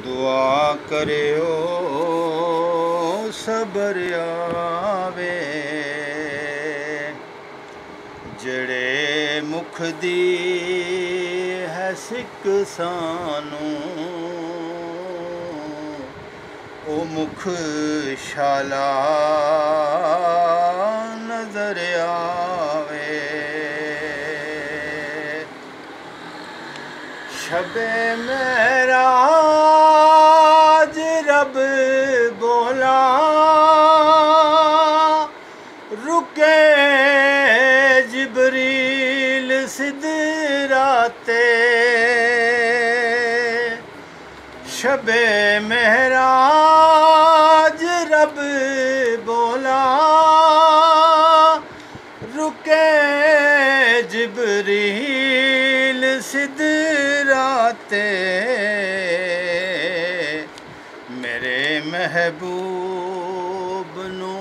दुआ करियो सबर आवे, जड़े मुख दी है सिक सानू, ओ मुख शाला नजर आवे। शबे मेराज रब बोला, रुके जिब्रील सिदराते। शबे मेराज रब बोला, रुके जिब्रील सिदराते। मेरे महबूब नू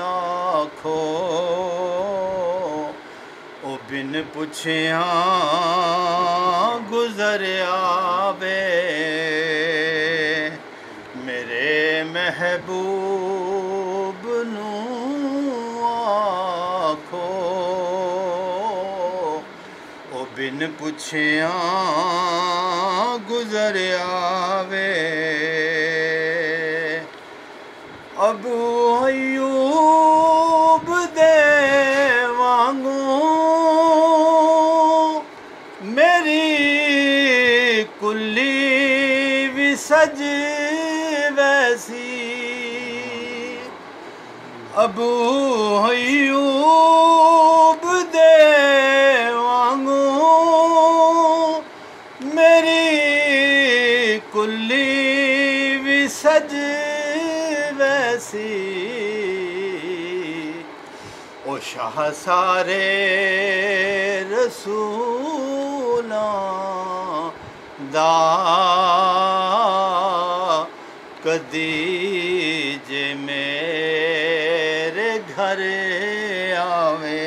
आखो, ओ बिन पुछिया गुजर आवे। मेरे महबूब नू आखो, ओ बिन पुछिया गुजर आवे। अबू अयूब दे वांगू मेरी कुल्ली भी सज वैसी। अबू अयूब दे वांगू मेरी कुल्ली भी सज वैसी। ओ शाह सारे रसूलां दा कदी जे मेरे घर आवे।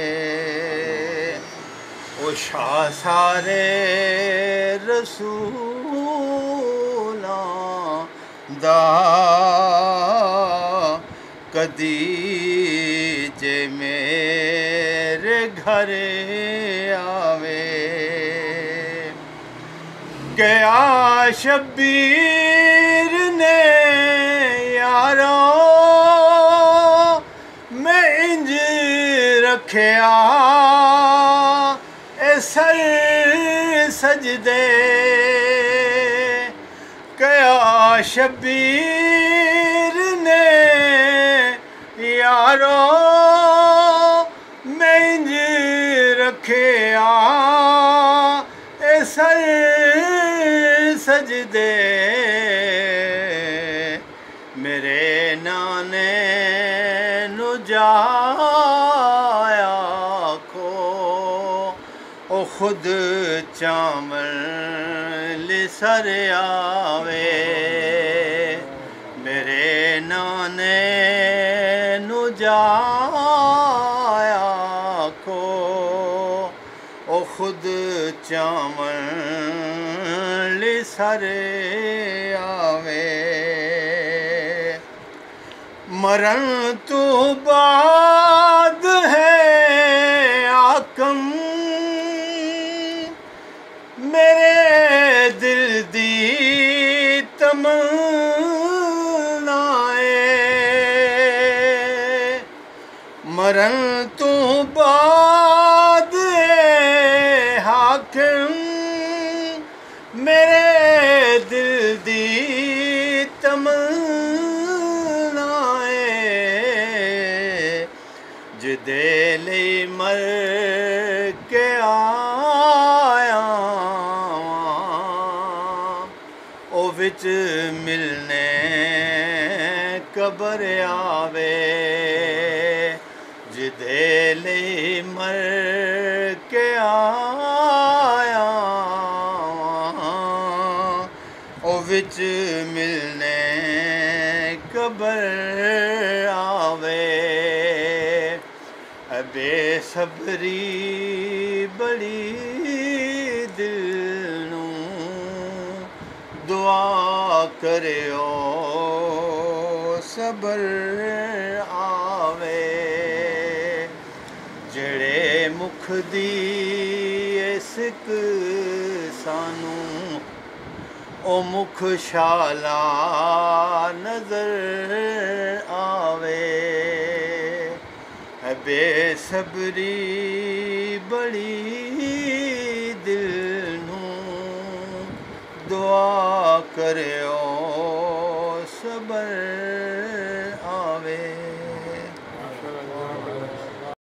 ओ शाह सारे रसूलां दा कदी जे मेरे घर आवे। गया शब्बीर ने यारो, मैं इंज रखिया ए सर सजदे। गया शब्बीर ने यारो, मैं इंज रखिया ए सर सजदे। मेरे नाने नु जाया को, ओ खुद चावल सर आवे। मेरे नाने नु जाया को, ओ खुद चावल सर आवे। मरण तो बाद है आकम, मेरे दिल दी तमन्नाए। मरण तो बाद हाकिम, मेरे दिल दी तमन्नाए। जिदे लई मर के आया, ओ विच मिलने कबर आवे। जिदे लई मर के आया, ओ विच मिलने कबर आवे। बेसब्री बड़ी दिल नू दुआ करियो सबर आवे जेड़े मुख दी सिक सानू ओ मुख शाला नजर आवे बेसबरी बड़ी दिल नू दुआ करे